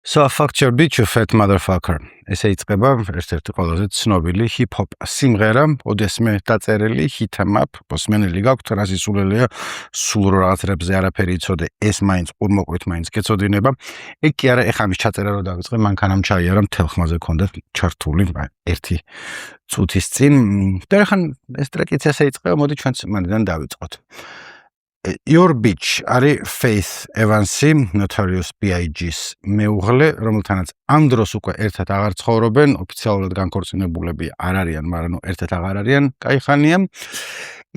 So I fucked your bitch, you fat motherfucker. ესე იწყება ერთ-ერთი ყველაზე ცნობილი ჰიპ-ჰოპ სიმღერა, ოდესმე დაწერილი ჰიტ-მაპ, მოსმენელი გაქვთ, რას ისულელია, სულ რაღაც რებზე არაფერი იცოდე, ეს მაინც ყურმოყვით მაინც გეწოდინება. ეგ კი არა, ეხლა ამის ჩაწერა რო დავიწყე, მანქანამ ჩაიარა, მთელ ხმაზე ქონდა ჩართული, ერთი წუთის წინ. და ახლა ეს ტრეკიც ესე იწყება, მოდი ჩვენც მანდიდან დავიწყოთ. Your bitch არის Faith Evans-ი, Notorious B.I.G.'s მეუღლე, რომელთანაც ამ დროს უკვე ერთად აღარ ცხოვრობენ, ოფიციალურად განქორწინებულები არ არიან, მაგრამ ერთად აღარ არიან, კაიხანია.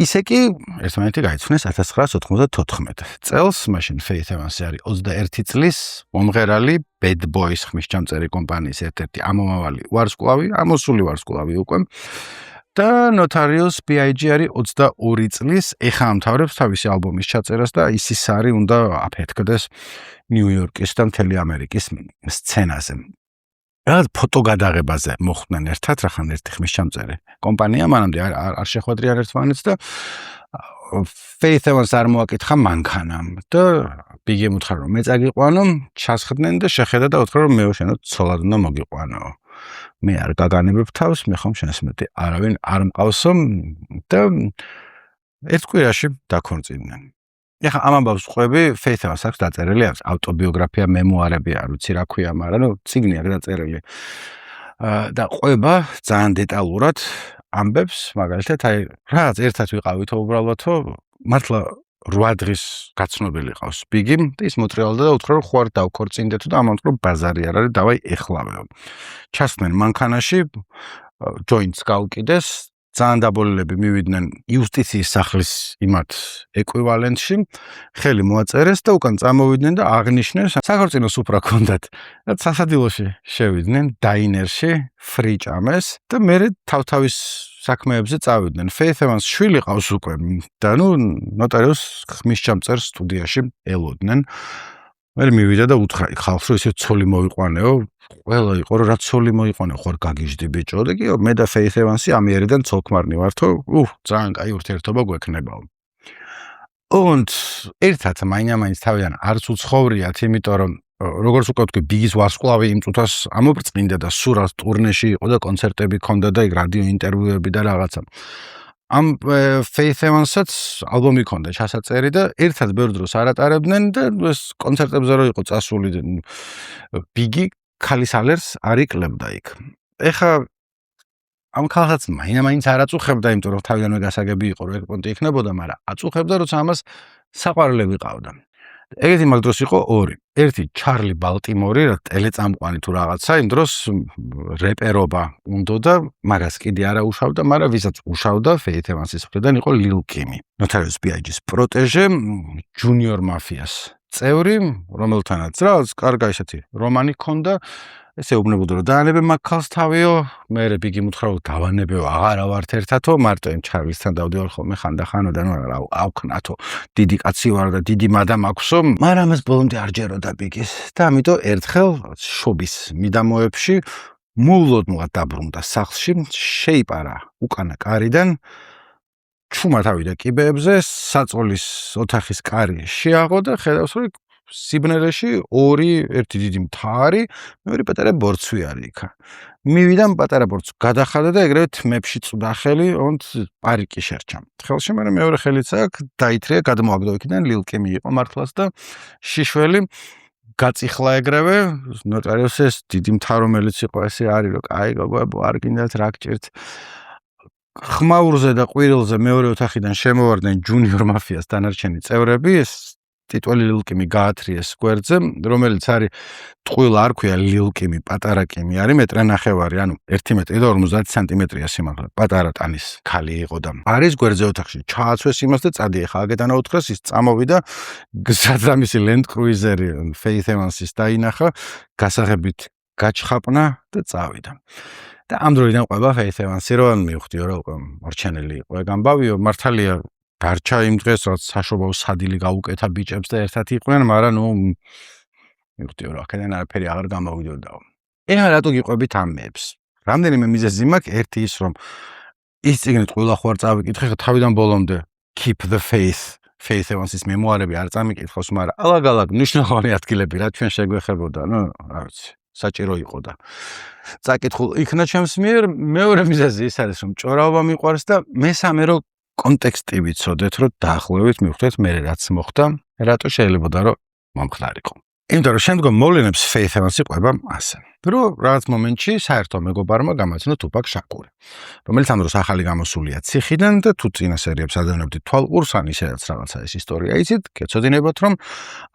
ისე კი ერთმანეთი გაიცნეს 1994 წელს, მაშინ Faith Evans-ი არის 21 წლის, მომღერალი, Bad Boys ხმისჩამწერი კომპანიის ერთ-ერთი ამომავალი ვარსკვლავი, ამოსული ვარსკვლავი უკვე. და Notorious B.I.G. არის 22 წლის, ეხა ამთავრებს თავისი ალბომის ჩაწერას და ის არის უნდა აფეთქდეს ნიუ-იორკის და მთელი ამერიკის სცენაზე. რაღაც ფოტო გადაღებაზე მოხვდნენ ერთად, რახან ერთი ხმისჩამწერი კომპანია, მანამდე არ შეხვედრიან ერთმანეთს და Faith Evans არ მოაკითხა მანქანამ და ბიგემ უთხრა რომ მე წაგიყვანო, ჩასხდნენ და შეხედა და უთხრა რომ მე შენო ცოლად უნდა მოგიყვანო. მე არ გაგანებებ თავს, მე ხომ შენს მეტი არავინ არ მყავსო და ერთ კვირაში დაქორწინდნენ. ეხლა ამ ამბავს ყვები, Faith Evans აქვს დაწერილი აქვს ავტობიოგრაფია, მემუარები, არ ვიცი რა ქვია, მაგრამ წიგნი აქვს დაწერილი. და ყვება ძალიან დეტალურად ამბებს, მაგალითად, აი რაღაც ერთად ვიყავითო უბრალოდო, მართლა 8 დღის გაცნობილი ყავს ბიგი და ის მოტრიალდა და უთხრა რომ ხوار დავქორწინდეთო და ამან რომ ბაზარი არ არის, დავაი ეხლავეო. ჩასვდნენ მანქანაში, ჯოინტს გაუკიდეს, ძალიან დაბოლილები მივიდნენ იუსტიციის სახლის იმათ ეკვივალენტში, ხელი მოაწერეს და უკან წამოვიდნენ და აღნიშნეს საქორწინო სუფრა ჰქონდათ. და სასადილოში შევიდნენ დაინერში, ფრი ჭამეს და მე თავთავის საქმეებზე წავიდნენ. Faith Evans შვილი ყავს უკვე და Notorious ხმისჩამწერ სტუდიაში ელოდნენ. მე მივიდა და უთხრა ხალხს რომ ისე ცოლი მოიყვანეო, ყველა იყო რომ რა ცოლი მოიყვანეო, ხوار გაგიჟდი ბიჭო და კი მე და Faith Evans-ი ამიერიდან ცოლქმარნი ვართო, ძალიან კაი ურთიერთობა გვექნებაო. Und ერთად მაინც თავიდან არც უცხოვრიათ, იმიტომ რომ როგორც უკვე ვთქვი, ბიგის ვარსკვლავი იმ წუთას ამობრწყინდა და სურას ტურნეში იყო და კონცერტები ჰქონდა და რადიო ინტერვიუები და რაღაცა. ამ Faith Evans-აც ალბომი ჰქონდა ჩასაწერი და ერთად ბევრ დროს არ ატარებდნენ და ეს კონცერტებზე რო იყო წასული ბიგი ქალის ალერს არ იკლებდა იქ. ეხა ამ ქალსაც მაინც არ აწუხებდა, იმიტომ რომ თავიდანვე გასაგები იყო რომ ეკპონტი იქნებოდა, მაგრამ აწუხებდა, როცა ამას საყვარლები ყავდა. ეგეთი მაგ დროს იყო ორი. ერთი ჩარლი ბალტიმორი, რა ტელეწამყვანი თუ რაღაცა, იმ დროს რეპერობა უნდა და მაგას კიდე არა უშავდა, მაგრამ ვისაც უშავდა Faith Evans-ის მხრიდან იყო Lil Kim, Notorious B.I.G.'s პროტეჟე, Junior Mafia-ს წევრი, რომელთანაც რაღაც კარგი ისეთი რომანი ჰქონდა. ესე უბნებოდა რომ დაანებე მაგ ქალს თავიო, მე ბიგი მუთხრა რომ დავანებეო, აღარა ვართ ერთათო, მარტო იმ ჩარლისთან დავდივარ ხოლმე ხანდახანო და რა ავქნათო, დიდი კაცი ვარ და დიდი მადამ აქვსო, მაგრამ ეს ბოლომდე არ ჯეროდა ბიგის და ამიტომ ერთხელ შობის მიდამოებში მოულოდნელად დაბრუნდა სახლში, შეიპარა უკანა კარიდან, ჩუმა თავი და კიბეებზე, საწოლის ოთახის კარი შეაღო და ხედავს რომ სიბნელეში ერთი დიდი მთარი, მეორე პატარა ბორცვი არის იქ. მივიდა პატარა ბორცვი, გადახადა და ეგრევე თმებში წვდა ხელი, პარიკი შერჩა. ხელში მაგრამ მეორე ხელიც აქ დაითრია, გადმოაგდო იქიდან Lil Kim იყო მართლაც და შიშველი გაწიხლა ეგრევე, Notorious-ის დიდი მთა რომელიც იყო ესე არის რომ კაი გოგოებო არ გინდათ რა გჭირთ. ხმაურზე და ყვირილზე მეორე ოთახიდან შემოვარდნენ Junior Mafia-ს დანარჩენი წევრები, ეს ტიტული Lil Kim გაათრიეს გვერდზე, რომელიც არის ტყუილ არ ქვია Lil Kim, პატარა Kim არის 1.5 ანუ 1 მეტრი და 50 სანტიმეტრია სიმაღლე. პატარა ტანის ქალი იყო და არის გვერდზე ოთახში. ჩააცვეს იმას და წადი ახლა აგეტანა უთხრეს, ის წამოვიდა, გზადამისი Land Cruiser-ი Faith Evans-ის დაინახა, გასაღებით გაჩხაპნა და წავიდა. და ამ დროიდან ყვება Faith Evans-ი რომ მივხვდიო რომ უკვე მორჩენელი იყო ეგ ამბავიო, მართალია დარჩა იმ დღეს, რაც საშობაო სადილი გაუკეთა ბიჭებს და ერთად იყვნენ, მაგრამ მივხვდიო რომ აქედან არაფერი აღარ გამოვიდოდაო. ეხლა რატო გიყვებით ამ მეებს? რამდენიმე მიზეზი მაქვს, ერთი ის რომ ის წიგნით ყველა ხوار წავიკითხე, თავიდან ბოლომდე Keep the Faith Faith Evans-ის მემუარები არ წამიკითხავს, მაგრამ ალაგ-ალაგ მნიშვნელოვანი ადგილები რა ჩვენ შეგვეხებოდა, რა ვიცი, საჭირო იყო და წაკითხულ იქნა ჩემს მიერ. მეორე მიზეზი ის არის, რომ ჭორაობა მიყვარს და მესამე რომ კონტექსტი ვიცოდეთ, რომ დაახლოებით მივხვდეთ მე რაც მოხდა, რატო შეიძლებოდა რომ მომხდარიყო. იმიტომ რომ შემდგომ მოვლენებს Faith Evans იყვება ასე, რომ რაღაც მომენტში საერთო მეგობარმა გამაცნო Tupac Shakur, რომელიც ამ დროს ახალი გამოსულია ციხიდან და თუ წინა სერიებს ადევნებდით თვალყურს, ან ისედაც რაღაცა ეს ისტორია იცით, გეცოდინებათ, რომ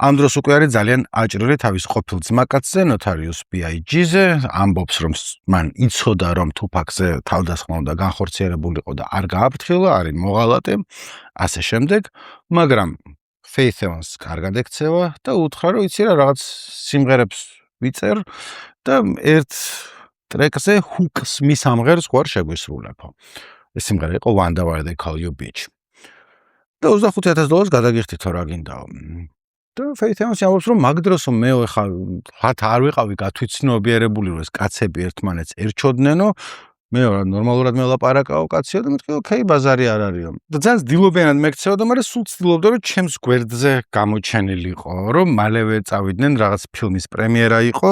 ამ დროს უკვე არის ძალიან აჭრილი თავის ყოფილ ძმაკაცზე, Notorious B.I.G.-ზე, ამბობს, რომ მან იცოდა, რომ Tupac-ზე თავდასხმა უნდა განხორციელებულიყო და არ გააფრთხილა, არის მოღალატე, ასე შემდეგ, მაგრამ Faith Evans კარგად ექცევა და უთხრა, რომ იცი რა, რაღაც სიმღერებს ვიწერ და ერთ ტრეკზე ჰუკს მის ამღერს გვარ შეგვისრულებო. ეს სიმღერა იყო Wonder Why They Call You Bitch. და $25,000 გადაგიხდითო რა გინდაო. და Faith Evans ამბობს, რომ მაგ დროს მე ხა არ ვიყავი გათვითცნობიერებული, რომ ეს კაცები ერთმანეთს ერჩოდნენ, მე ნორმალურად მელაპარაკაო კაციო და მეთქი ოკეი ბაზარი არ არისო. და ძალიან ძდილობიანად მეკცეოდა, მაგრამ სულ ცდილობდა რომ ჩემს გვერდზე გამოჩენილიყო, რომ მალევე წავიდნენ რაღაც ფილმის პრემიერა იყო,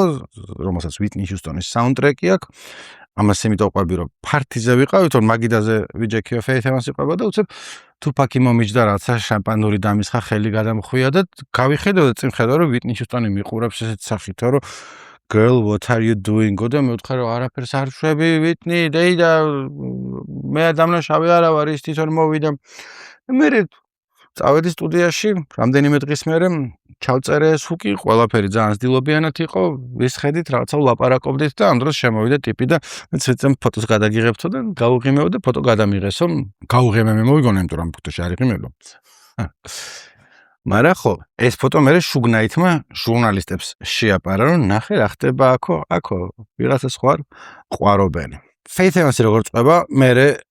რომელსაც Whitney Houston-ის საუნდტრეკი აქვს. ამას იმიტომ ყვები რომ ფართიზე ვიყავით, რომ მაგიდაზე ვიჯექიო Faith Evans იყვება და უცებ Tupac-ი მომიჯდა რაცა შამპანური დამისხა ხელი გადამხვია და გავიხედო და წინ ხედავ რომ Whitney Houston-ი მიყურებს ესეთ სახითო რომ Girl, what are you doing? და მე ვთქვა რომ არაფერს არ შვები Whitney, და მე დამნაშავე არა ვარ, ის თვითონ მოვიდა. მე წავედი სტუდიაში, რამდენიმე დღის მერე ჩავწერე ეს ჰუკი, ყველაფერი ძალიან ძდილობიანად იყო, ვის ხედით რაღაცა ვლაპარაკობდით და ამ დროს შემოვიდა ტიპი და მეც ეცემ ფოტოს გადაგიღებთო და გავუღიმეო და ფოტო გადამიღესო. გავუღიმე მე მოვიგონე, იმიტომ რომ ფოტოში არ იყიმებო. მაგრამ ხო, ეს ფოტო მე შუგნაითმა ჟურნალისტებს შეაპარა, რომ ნახე რა ხდება აქო, ვიღაცა სხვა ყვარობენ. Faith Evans როგორც ყვება, მე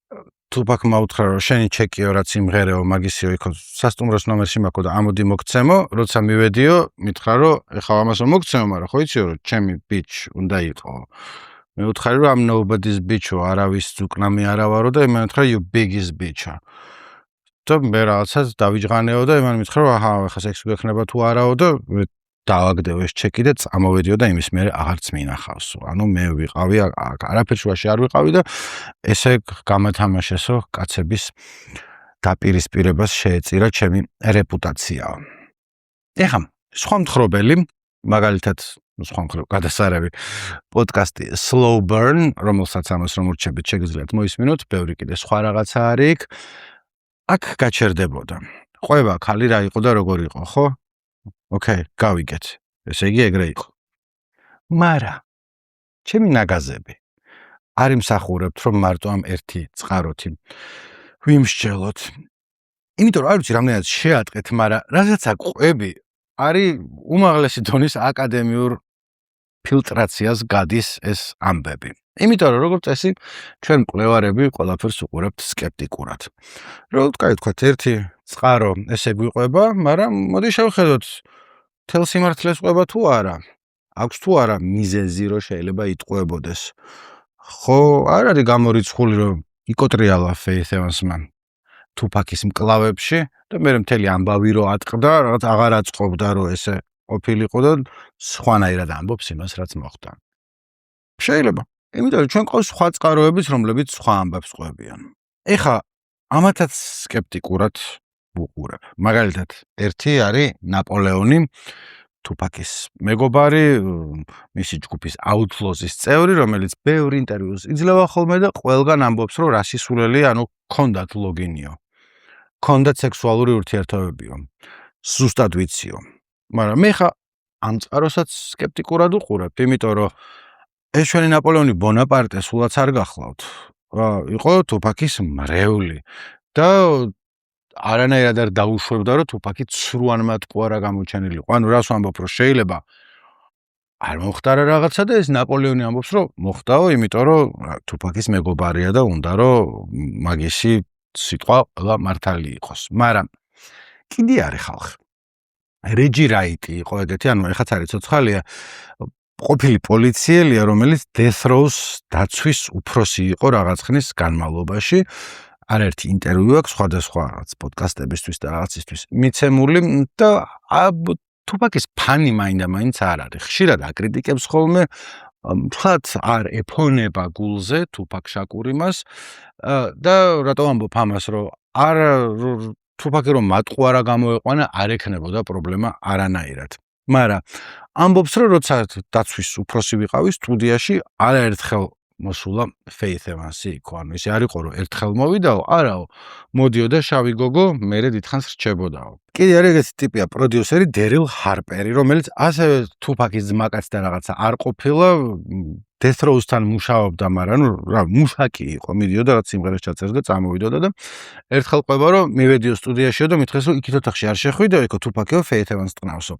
Tupac-მა უთხრა, რომ შენი ჩეკიო რაც იმღერეო, მაგისიო იქო სასტუმროს ნომერში მაქვს და ამოდი მოგცემო, როცა მივედიო, მითხრა, რომ ეხლა ამასო მოგცემო, მაგრამ ხო იციო, რომ ჩემი bitch უნდა იყო. მე ვთხარი, რომ I'm nobody's bitch-ო, არავის ზუკნამი არა ვარო და მე ვთქვა you biggest bitch-ა. და მე რაღაცას დავიჯღანეო და მან მითხრა, რომ აჰა, ეხლა სექსი გვექნება თუ არაო და დავაგდეო ეს ჩეკი და წამოვედიო და იმის მერე აღარც მინახავსო. ანუ მე ვიყავი არაფერ შუაში არ ვიყავი და ესე გამათამაშესო კაცების დაპირისპირებას შეეწირა ჩემი რეპუტაციაო. ეხლა სხვა მთხრობელი, მაგალითად სხვა გადასარევი პოდკასტი Slow Burn, რომელსაც ამას რომ ურჩებით შეგიძლიათ მოისმინოთ, ბევრი კიდე სხვა რაღაცა არის იქ. აქ გაჩერდებოდა. ყვება ხალი რა იყო და როგორ იყო, ხო? ოკეი, გავიგეთ. ესე იგი ეგრე იყო. მაგრამ ჩემი ნაგაზები არ იმსახურებთ, რომ მარტო ამ ერთი წყაროთი ვიმსჯელოთ. იმიტომ რომ არ ვიცი რამდენად შეატყეთ, მაგრამ რასაც აქ ყვები არის უმაღლესი დონის აკადემიურ ფილტრაციას გადის ეს ამბები. იმიტომ რომ როგორც წესი ჩვენ მკვლევარები ყველაფერს უყურებთ სკეპტიკურად. რომ ვთქვათ ერთი წყარო ესე გვიყვება, მაგრამ მოდი შევხედოთ თელ სიმართლეს ყვება თუ არა. აქვს თუ არა მიზეზი რომ შეიძლება იტყუებოდეს. ხო, არ არის გამორიცხული რომ იკოტრიალა Faith Evans-მა Tupac-ის მკლავებში და მე მთელი ამბავი რო ატყდა, რაღაც აღარ აწყობდა რომ ესე ყოფილიყო და სხვანაირად ამბობს იმას რაც მოხდა. შეიძლება. იმიტომ რომ ჩვენ ყავს სხვა წყაროებიც, რომლებიც სხვა ამბებს ყვებიან. ეხლა ამათაც სკეპტიკურად ვუყურებ. მაგალითად, ერთი არის ნაპოლეონი, Tupac-ის მეგობარი, მისი ჯგუფის Outlaws-ის წევრი, რომელიც ბევრი ინტერვიუს იძლევა ხოლმე და ყველგან ამბობს, რომ რასისულელი, ანუ ქონდათ ლოგინიო. ქონდათ სექსუალური ურთიერთობებიო. ზუსტად ვიციო. მაგრამ მე ხა ამ წყაროსაც სკეპტიკურად ვუყურებ, იმიტომ რომ ეს ჩვენი ნაპოლეონი ბონაპარტე სულაც არ გახლავთ. იყო Tupac-ის მრევლი და არანაირად არ დაუშვებდა, რომ Tupac-ი ცრუანმა ტყუა რა გამოჩენილიყო. ანუ რას ვამბობ, რომ შეიძლება არ მოხდარა რაღაცა და ეს ნაპოლეონი ამბობს, რომ მოხდაო, იმიტომ რომ Tupac-ის მეგობარია და უნდა რომ მაგისი სიტყვა ყველა მართალი იყოს. მაგრამ კიდე არის ხალხი. რეჯი რაიტი იყო ეგეთი, ანუ ეხაც არის ცოცხალია, ყოფილი პოლიციელია, რომელიც Death Row-ს დაცვის უფროსი იყო რაღაც ხნის განმავლობაში. არაერთი ინტერვიუ აქვს სხვადასხვა რაღაც პოდკასტებისთვის და რაღაცისთვის მიცემული და თუპაკის ფანი მაინდა-მაინც არ არის. ხშირად აკრიტიკებს ხოლმე, მთლად არ ეფონება გულზე თუპაკ შაკური მას და რატო ამბობ ამას, რომ არ თუპაკი რომ მატყუარა გამოეყვანა, არ ექნებოდა პრობლემა არანაირად. მაგრამ ამბობს, რომ როცა დაცვის უფროსი ვიყავი სტუდიაში, არაერთხელ მოსულა Faith Evans-ი იქ, ანუ ისე არ იყო, რომ ერთხელ მოვიდაო, არაო, მოდიოდა შავი გოგო, მერე დიდხანს რჩებოდაო. კიდე არის ეგეთი ტიპია პროდიუსერი დერილ ჰარპერი, რომელიც ასევე თუპაკის ძმაკაც და რაღაცა არ ყოფილა, Death Row-სთან მუშაობდა, მაგრამ ნუ რა, მუშაკი იყო, მიდიოდა რაღაც სიმღერას ჩაწერდა და წამოვიდოდა და ერთხელ ყვება, რომ მივედიო სტუდიაშიო და მითხეს, რომ იქით ოთახში არ შეხვიდო, იქო თუპაკიო Faith Evans ტყნავსო.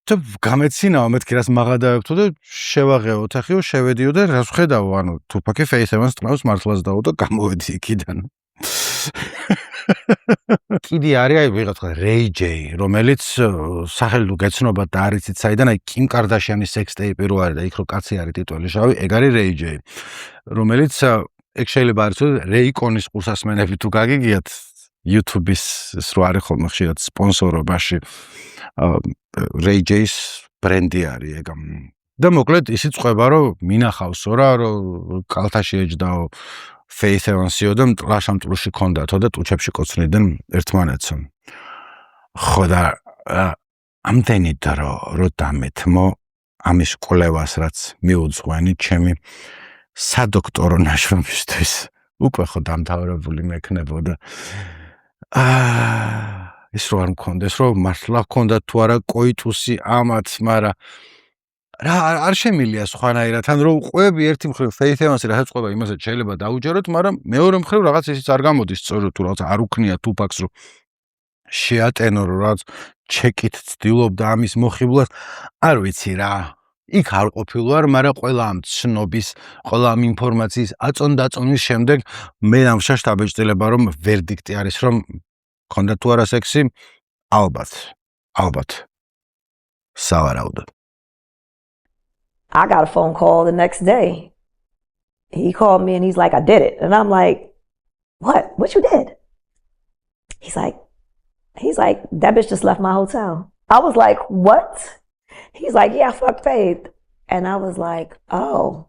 და გამეცინაო მეთქი რას მაღადაებთო და შევაღეო ოთახიო, შევედიო და რას ვხედავ, ანუ თუპაკი Faith Evans ტყნავს მართლაც დაო და გამოვედი იქიდან. კიდე არის აი ვიღაცა Ray J, რომელიც სახელი თუ გეცნობათ და არ იცით საიდან, აი Kim Kardashian-ის სექსტეიპი რო არის და იქ რო კაცი არის ტიტული შავი, ეგ არის Ray J, რომელიც ეგ შეიძლება არის თუ Ray Con-ის ყურსასმენები თუ გაგიგიათ YouTube-ის ის რო არის ხოლმე ხშირად სპონსორობაში Ray J-ის ბრენდი არის ეგ. და მოკლედ ისიც ყვება, რომ მინახავსო რა, რომ კალთაში ეჯდაო Faith Evans-იო და მტლაშამტლუში ქონდათო და ტუჩებში კოცნიდნენ ერთმანეთსო. ხო და ამდენი დრო რო დამეთმო ამის კვლევას, რაც მიუძღვენი ჩემი სადოქტორო ნაშრომისთვის, უკვე ხო დამთავრებული მექნებოდა. ის რო არ მქონდეს, რომ მართლა ქონდა თუ არა კოიტუსი ამათ, მაგრამ რა არ შემილია სხვანაირად, ან რომ ყვები ერთი მხრივ Faith Evans-ი რასაც ყვება იმასაც შეიძლება დაუჯეროთ, მაგრამ მეორე მხრივ რაღაც ისიც არ გამოდის სწორად თუ რაღაც არ უქნია თუპაკს რომ შეატენო რომ რაღაც ჩეკით ცდილობდა ამის მოხიბლას, არ ვიცი რა. იქ არ ყოფილვარ, მაგრამ ყველა ამ ცნობის, ყველა ამ ინფორმაციის აწონ-დაწონის შემდეგ მე ამშაშ დაბეჭდილება რომ ვერდიქტი არის რომ ქონდა თუ არა სექსი, ალბათ. სავარაუდოდ. I got a phone call the next day. He called me and he's like, I did it. And I'm like, what? What you did? He's like, that bitch just left my hotel. I was like, what? He's like, yeah, I fucked Faith. And I was like, oh.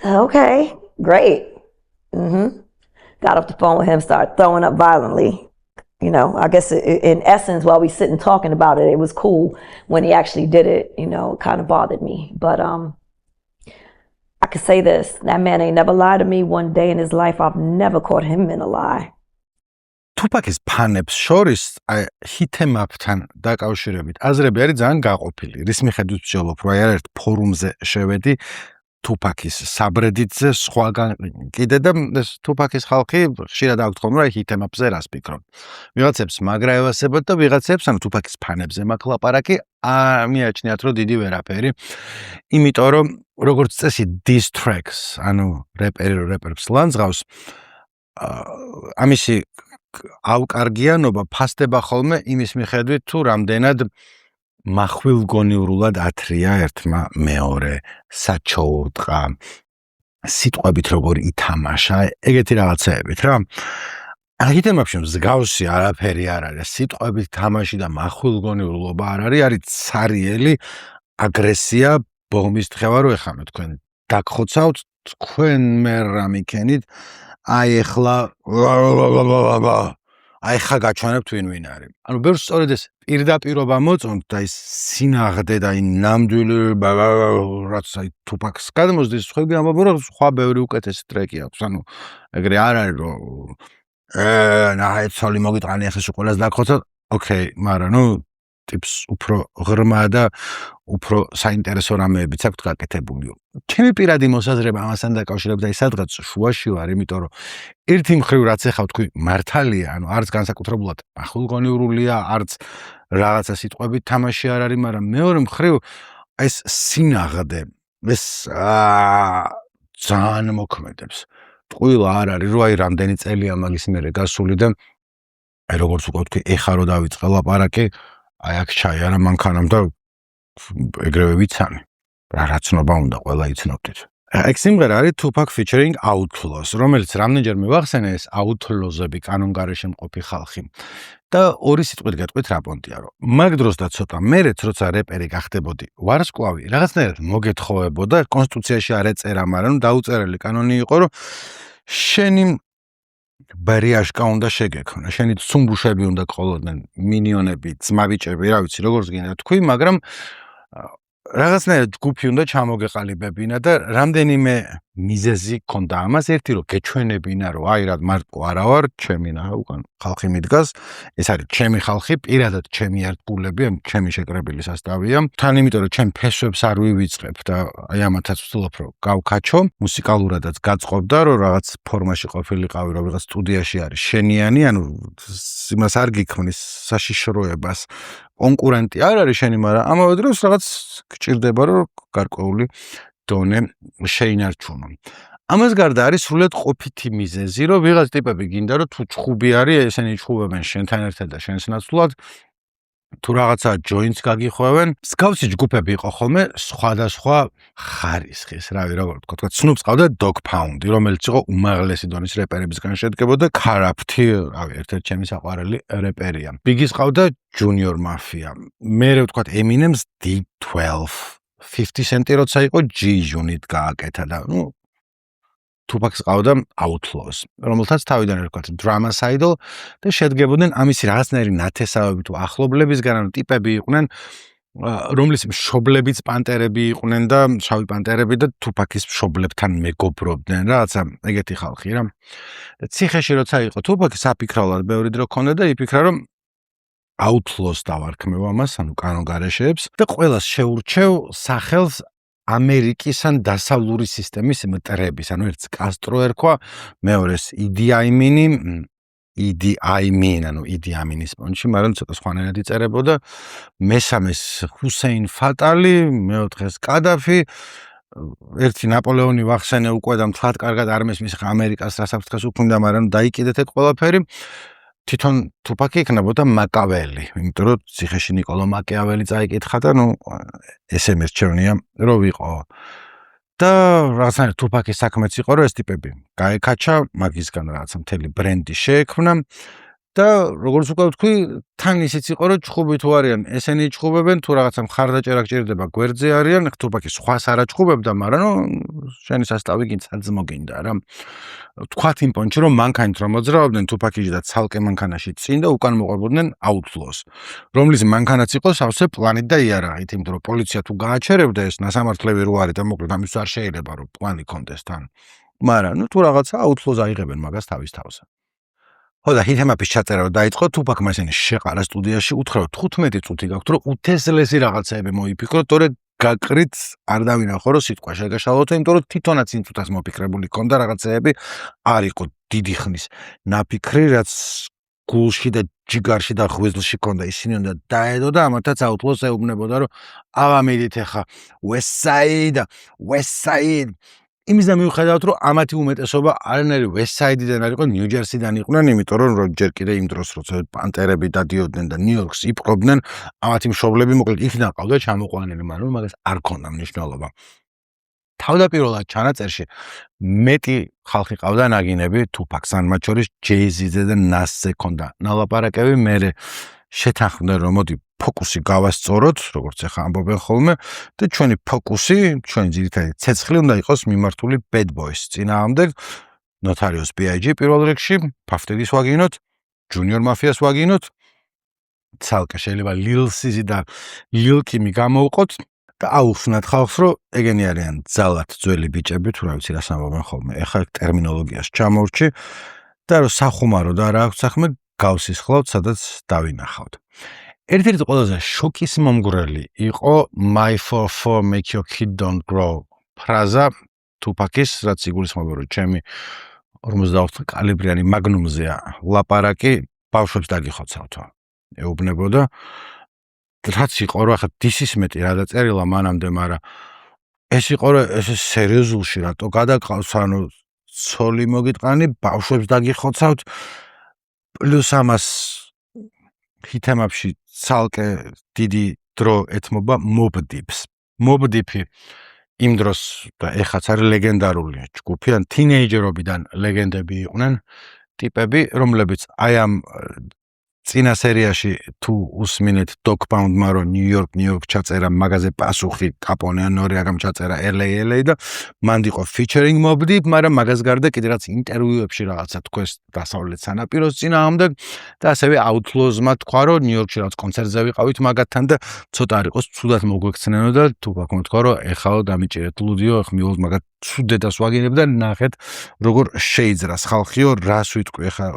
Okay, great. Got off the phone with him, started throwing up violently. You know, I guess in essence, while we sitting talking about it, it was cool. When he actually did it, you know, it kind of bothered me. But I could say this, that man ain't never lied to me one day in his life. I've never caught him in a lie. თუპაკის ფანებს შორის ჰითემაპთან დაკავშირებით აზრები არის ძალიან გაყოფილი. რის მიხედვით ვსჯელობ, რომ ერთ ფორუმზე შევედი თუპაკის საბრედიტზე სხვაგან კიდე და თუპაკის ხალხი ხშირად აქვთ ხოლმე რა ჰითემაპზე რას ფიქრობ. ვიღაცებს მაგრა ევასებათ და ვიღაცებს ანუ თუპაკის ფანებზე მაქვს ლაპარაკი, მიაჩნიათ რომ დიდი ვერაფერი. იმიტომ რომ როგორც წესი diss tracks, ანუ რეპერს ლანძღავს, ამისი ავკარგიანობა ფასდება ხოლმე იმის მიხედვით თუ რამდენად מחვილგონიურულად ათრია ერთმა მეორე, საჩოუტყა, სიტყვებით როგორ ითამაშა, ეგეთი რაღაცეებით რა. ჰითემაპში მსგავსი არაფერი არ არის, სიტყვებით თამაში და מחვილგონიურობა არ არის, არის ცარიელი აგრესია, ბომის თხევა რო ეხამე თქვენ დაგხოცავთ, თქვენ მე რა მიქენით, აი ხა გაჩვენებთ ვინ არის. ანუ ბევრს სწორედ ეს პირდაპირობა მოწონთ და ის სინაღდე და ნამდვილი რაც აი თუპაკს გადმოსდის, ხები ამბობ რომ სხვა ბევრი უკეთესი ტრეკი აქვს. ანუ ეგრე არ არის რომ ნაი ცოლი მოგიტყანი ახლა ყველას დაგხოცავ. ოკეი, მაგრამ ნუ ტიპს უფრო ღრმა და უფრო საინტერესო რამეებიც აქვს გაკეთებული. ჩემი პირადი მოსაზრება ამასთან დაკავშირებით და სადღაც შუაში ვარ, იმიტომ რომ ერთი მხრივ რაც ეხავ თქვი მართალია, ანუ არც განსაკუთრებულად ახულგონიურულია, არც რაღაცა სიტყვებით თამაში არ არის, მაგრამ მეორე მხრივ ეს სინაღდე, ეს ძალიან მოქმედებს. ტყუილა არ არის, რომ აი რამდენი წელია მაგის მერე გასული და აი როგორც უკვე თქვი, ეხა რო დავიწყე ლაპარაკი, აი აქ ჩაიარა მანქანამ და ეგრევე ვიცანი. რა რაცნობა უნდა ყველა იცნობდით. ეგ სიმღერა არის Tupac featuring Outlaws, რომელიც რამდენჯერ მივახსენე ეს Outlaws-ები კანონგარეშე მყოფი ხალხი. და ორი სიტყვით გეტყვით რა პონტია, რომ მაგ დროს და ცოტა მერეც როცა რეპერი გახდებოდი ვარსკვლავი, რაღაცნაირად მოგეთხოვებოდა, კონსტიტუციაში არ ეწერა, მაგრამ დაუწერელი კანონი იყო, რომ შენი ბარიაშკა უნდა შეგექმნა, შენი ცუმბუშები უნდა ყოლოდნენ, მინიონები, ძმაბიჭები, რა ვიცი, როგორც გინდა თქვი, მაგრამ რაღაცნაირად ჯგუფი უნდა ჩამოგეყალიბებინა და რამდენიმე მიზეზი ქონდა ამას, ერთი რომ გეჩვენებინა, რომ აი რა მარტო არა ვარ, ჩემი უკან ხალხი მიდგას, ეს არის ჩემი ხალხი, პირადად ჩემი ერთგულები, ჩემი შეკრებილი სასტავია. თან იმიტომ რომ ჩემ ფესვებს არ ვივიწყებ და აი ამათაც ვცდილობ რომ გავქაჩო, მუსიკალურადაც გაწყობდა, რომ რაღაც ფორმაში ყოფილიყავი, რომ რაღაც სტუდიაში არის შენიანი, ანუ იმას არ გიქმნის საშიშროებას. კონკურენტი არ არის შენი, მაგრამ ამავე დროს რაღაც გჭირდება რომ გარკვეული დონე შეინარჩუნო. ამას გარდა არის სრულად ყოფითი მიზეზი, რომ ვიღაც ტიპები გინდა რომ თუ ჩხუბი არის, ესენი ჩხუბებენ შენთან ერთად და შენს ნაცვლად, თუ რაღაცა joints გაგიხვევენ, მსგავსი ჯგუფები იყო ხოლმე სხვადასხვა ხარისხის, რავი, როგორ ვთქვა, Snoop-ს ყავდა Dog Pound, რომელიც იყო უმაღლესი დონის რეპერებისგან შედგებოდა, Kurupt-ი, რავი, ერთ-ერთი ჩემი საყვარელი რეპერია. Biggie-ს ყავდა Junior Mafia. მერე ვთქვა Eminem-ს D12. 50 Cent-ი როცა იყო G-Unit გააკეთა და Tupac-ს ყავდა Outlaws, რომელთაც თავიდან ერქვა Dramacidal და შედგებოდნენ ამისი რაღაცნაირი ნათესავები თუ ახლობლებისგან, ანუ ტიპები იყვნენ, რომლის მშობლებიც პანტერები იყვნენ და შავი პანტერები და Tupac-ის მშობლებთან მეგობრობდნენ, რაღაცა ეგეთი ხალხი რა. ციხეში როცა იყო Tupac-ი საფიქრავლად ბევრი დრო ქონდა და იფიქრა რომ Outlaws დავარქმევ ამას, ანუ კანონგარეშეებს და ყველას შეურჩევ სახელს ამერიკის ან დასავლური სისტემის მტრების, ანუ ერთს კასტრო ერქვა, მეორეს Idi Amin, ანუ Idi Aminის პონჩი, მაგრამ ცოტა სხვანაირად იწერებოდა, მესამეს ჰუსეინ ფატალი, მეოთხეს კადაფი, ერთი ნაპოლეონი ვახსენე უკვე და მთლად კარგად არ მესმის ხა ამერიკას რასაფრთხეს უქმნიდა, მაგრამ დაიკიდეთ ეგ ყველაფერი. თვითონ Tupac-ი იქნებოდა მაკაველი, იმიტომ რომ ციხეში ნიკოლო მაკიაველი წაიკითხა და ესე მერჩევნია რომ ვიყო. და რაღაცნაირად Tupac-ის საქმეც იყო რომ ეს ტიპები გაეკაჩა, მაგისგან რაღაცა მთელი ბრენდი შეექმნა და როგორც უკვე ვთქვი, თან ისიც იყო რომ ჩხუბი თუ არიან, ესენი ჩხუბებენ, თუ რაღაცა მხარდაჭერა გჭირდება, გვერდზე არიან, Tupac-ი სხვას არ აჩხუბებდა, მაგრამ შენი სასტავი გინცაც მოგინდა რა. ვთქვათ იმ პონჩი რომ მანქანით რომ მოძრაობდნენ Tupac-ი და ცალკე მანქანაში წინ და უკან მოყვებოდნენ Outlaws, რომლის მანქანაც იყო სავსე პლანით და იარაღით, იმიტომ რომ პოლიცია თუ გააჩერებდა ეს ნასამართლები რო არის და მოკლედ ამის არ შეიძლება რომ პლანი კონდეს თან. მაგრამ თუ რაღაცა Outlaws აიღებენ მაგას თავის თავზე. ხო და ჰიტ-ემაპის ჩაწერა დაიწყო, Tupac-მა ისინი შეყარა სტუდიაში, უთხრა 15 წუთი გაქვთ, რომ უთესლესი რაღაცეები მოიფიქროთ, თორე გაკრით არ დავინახო, რომ სიტყვა შეგაშალოთ, იმიტომ რომ თვითონაც იმ წუთას მოფიქრებული ქონდა რაღაცეები, არ იყო დიდი ხნის ნაფიქრი, რაც გულში და ჯიგარში და ღვიძლში ქონდა, ისინი უნდა დაედო და ამათაც Outlaws ეუბნებოდა, რომ ავა მიდით ახლა West Side. იმის და მიუხედავად, რომ ამათი უმეტესობა არანაირი West Side-დან არ იყო, New Jersey-დან იყვნენ, იმიტომ რომ ჯერ კიდე იმ დროს, როცა პანტერები დადიოდნენ და ნიუ-იორკს იპყრობდნენ, ამათი მშობლები მოკლედ იქიდან ყავდა ჩამოყვანილი, მაგრამ მაგას არ ქონდა მნიშვნელობა. თავდაპირველად ჩანაწერში მეტი ხალხი ყავდა ნაგინები Tupac-ს, მათ შორის Jay-Z-ზე და Nas-ზე ქონდა ნალაპარაკები, მერე შეთანხმდნენ, რომ მოდი ფოკუსი გავასწოროთ, როგორც ახლა ამბობენ ხოლმე, და ჩვენი ფოკუსი, ჩვენი ძირითადი ცეცხლი უნდა იყოს მიმართული Bad Boys-ს წინააღმდეგ, Notorious B.I.G. პირველ რიგში, Puff Daddy-ს ვაგინოთ, Junior Mafia-ს ვაგინოთ, ცალკე შეიძლება Lil Sizzy და Lil Kim-ი გამოვყოთ და აუხსნათ ხალხს, რომ ეგენი არიან ძალად ძველი ბიჭები, თუ რა ვიცი რას ამბობენ ხოლმე, ეხლა ტერმინოლოგიას ჩამორჩი და რომ სახუმარო და რა აქვს საქმე გავსისხლავთ, სადაც დავინახავთ. ერთ-ერთი ყველაზე შოკის მომგვრელი იყო My 4-4 make your kid don't grow ფრაზა Tupac-ის, რაც იგულისხმება, რომ ჩემი 48 კალიბრიანი მაგნუმზეა ლაპარაკი, ბავშვებს დაგიხოცავთო. ეუბნებოდა რაც იყო რა ხა დისისმეტი რა დაწერილა მანამდე, მაგრამ ეს იყო რა ეს სერიოზულში რატო გადაყავს, ანუ ცოლი მოგიტყანი, ბავშვებს დაგიხოცავთ, პლუს ამას ჰიტ-ემაპში ცალკე დიდი დრო ეთმობა Mobb Deep-ს. Mobb Deep-ი იმ დროს და ეხაც არის ლეგენდარული ჯგუფი, ან თინეიჯერობიდან ლეგენდები იყვნენ ტიპები, რომლებიც აი ამ წინა სერიაში თუ უსმინეთ Dog Pound-მა რომ ნიუ-იორკ ჩაწერა მაგაზე პასუხი კაპონე ან ნორიაგამ ჩაწერა LA და მანდ იყო featuring Mobb Deep, მაგრამ მაგას გარდა კიდე რაც ინტერვიუებში რაღაცა თქვეს დასავლეთ სანაპიროს წინააღმდეგ და ასევე Outlaws-მა თქვა რომ ნიუ-იორკში რაღაც კონცერტზე ვიყავით მაგათთან და ცოტა არ იყოს ცუდად მოგვექცნენო და Tupac-მა თქვა რომ ეხლა დამიჭირეთ ლუდიო, ეხლა მივიღოთ მაგათ ცუდებას ვაგინებ და ნახეთ როგორ შეიძრას ხალხიო, რას ვიტყვი ეხლა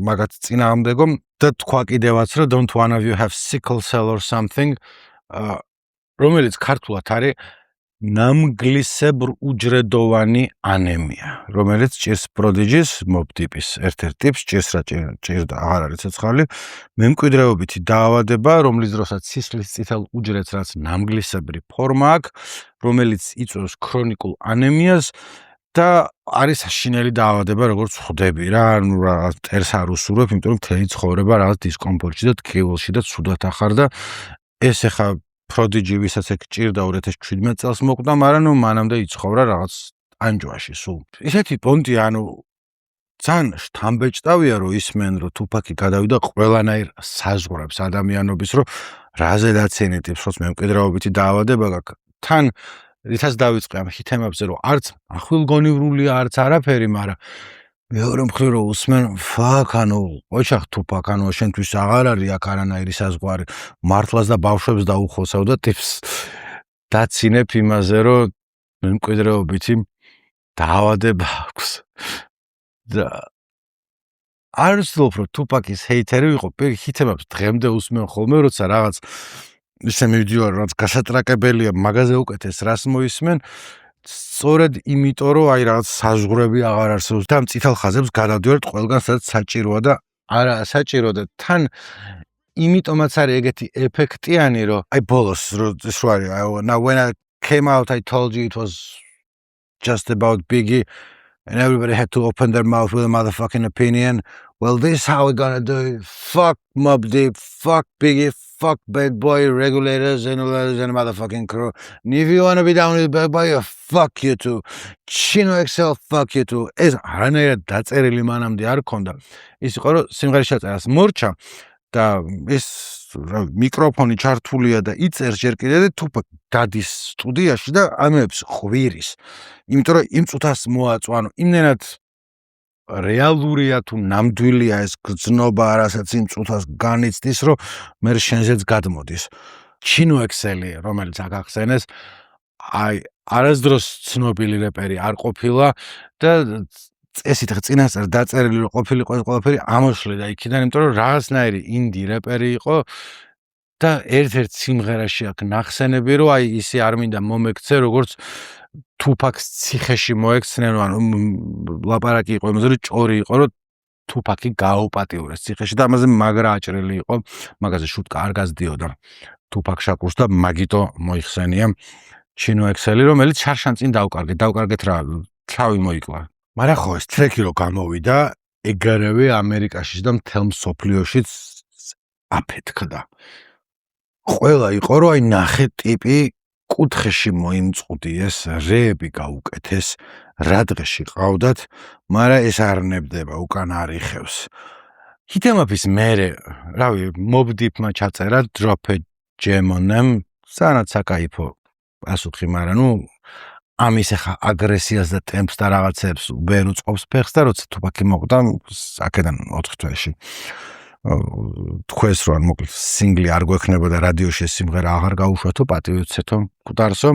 მაგათ წინააღმდეგო და თქვა კიდევაც რომ don't one of you have sickle cell or something, რომელიც ქართულად არის ნამგლისებრ უჯრედოვანი ანემია, რომელიც ჭირს პროდიჯის Mobb Deep-ის ერთ-ერთ ტიპს, ჭირს რა ჭირდა, აღარ არის ცოცხალი, მემკვიდრეობითი დაავადება, რომლის დროსაც სისხლის წითელ უჯრედს, რაც ნამგლისებრი ფორმა აქვს, რომელიც იწვევს ქრონიკულ ანემიას და არის საშინელი დაავადება, როგორც ხვდები რა, ანუ რა წერს არ უსურვებ, იმიტომ რომ მთელი ცხოვრება რაღაც დისკომფორტში და ტკივილში და ცუდად ახარ და ეს ეხა პროდიჯი ვისაც ეგ ჭირდა 2017 წელს მოკვდა, მაგრამ ნუ მანამდე იცხოვრა რაღაც ანჯვაში სულ. ისეთი პონტი, ანუ ძალიან შთამბეჭდავია რომ ისმენ რომ Tupac-ი გადავიდა ყველანაირ საზღვრებს ადამიანობის, რომ რაზე დაცინიტებს, რომ მემკვიდრეობითი დაავადება გაქვს. თან რითაც დავიწყე ამ ჰითემებზე რომ არც ახვილგონივრული არც არაფერი, მაგრამ მეორე მხრივ რომ უსმენ fuck, ანუ ოჩახ Tupac, ანუ შენთვის აღარ არის აქ არანაირი საზღვარი, მართლაც და ბავშვებს დაუხოცავ და ტიპს დაცინებ იმაზე რომ მემკვიდრეობითი დაავადება აქვს და არ ვცდილობ რომ Tupac-ის ჰეითერი ვიყო, ჰითემებს დღემდე უსმენ ხოლმე, როცა რაღაც ისე მივდივარ, რაც გასატრაკებელია, მაგაზე უკეთეს რას მოისმენ, სწორედ იმიტომ რომ აი რაღაც საზღვრები აღარ არსებობს და ამ წითელ ხაზებს გადავდივართ ყველგან, სადაც საჭიროა და არა საჭირო და თან იმიტომაც არის ეგეთი ეფექტიანი, რომ აი ბოლოს ის რო არის, now when I came out I told you it was just about Biggie and everybody had to open their mouth with a motherfucking opinion. Well, this is how we're gonna do it. Fuck Mobb Deep, fuck Biggie, fuck Bad Boy, Regulators, and motherfucking crew. And if you wanna be down with Bad Boy, fuck you too. Chino XL, fuck you too. ეს არანაირად დაწერილი მანამდე არ ქონდა. ის იყო რომ სიმღერის ჩაწერას მორჩა და ეს მიკროფონი ჩართულია და იწერს ჯერ კიდე და Tupac დადის სტუდიაში და ამებს ხვირის. იმიტომ რომ იმ წუთას მოაწვანო, იმენად რეალურია თუ ნამდვილია ეს გრძნობა, რასაც იმ წუთას განიცდის, რომ მე შენზეც გადმოდის. ჩინო ექსელი, რომელიც აგახსენეს, აი არასდროს ცნობილი რეპერი არ ყოფილა და წესით წინასწარ დაწერილი რომ ყოფილიყო ეს ყველაფერი ამოშლე და იქიდან, იმიტომ რომ რაღაცნაირი ინდი რეპერი იყო და ერთ-ერთ სიმღერაში აქ ნახსენები რომ აი ისე არ მინდა მომექცე, როგორც Tupac-ს ციხეში მოექცნენ, ანუ ლაპარაკი იყო იმაზე, რომ ჭორი იყო, რომ Tupac-ი გააუპატიურეს ციხეში და ამაზე მაგრა აჭრილი იყო, მაგაზე შუტკა არ გაზდიოდა Tupac შაკურს და მაგიტო მოიხსენია ჩინო ექსელი, რომელიც შარშან წინ დავკარგეთ რა, თავი მოიკლა. მაგრამ ხო ეს ტრეკი რო გამოვიდა, ეგარავე ამერიკაშიც და მთელ მსოფლიოშიც აფეთქდა. ყველა იყო რომ აი ნახე ტიპი კუთხეში მოიმწყვდიეს, რეები გაუკეთეს, რა დღეში ყავდათ, მაგრამ ეს არ ნებდება, უკან არ იხევს. ჰითემაპის მერე, რავი, Mobb Deep-მა ჩაწერა Drop a Gem on Them, სანაც საკაიფო პასუხი, მაგრამ ნუ ამის ახლა აგრესიას და ტემპს და რაღაცებს ვერ უწყობს ფეხს და როცა Tupac-ი მოკვდა, აქედან 4 თვეში თქვენს რომ მოკლედ სინგლი არ გვექნება და რადიოში ეს სიმღერა აღარ გაუშვათო, პატივცეთო მკვდარსო.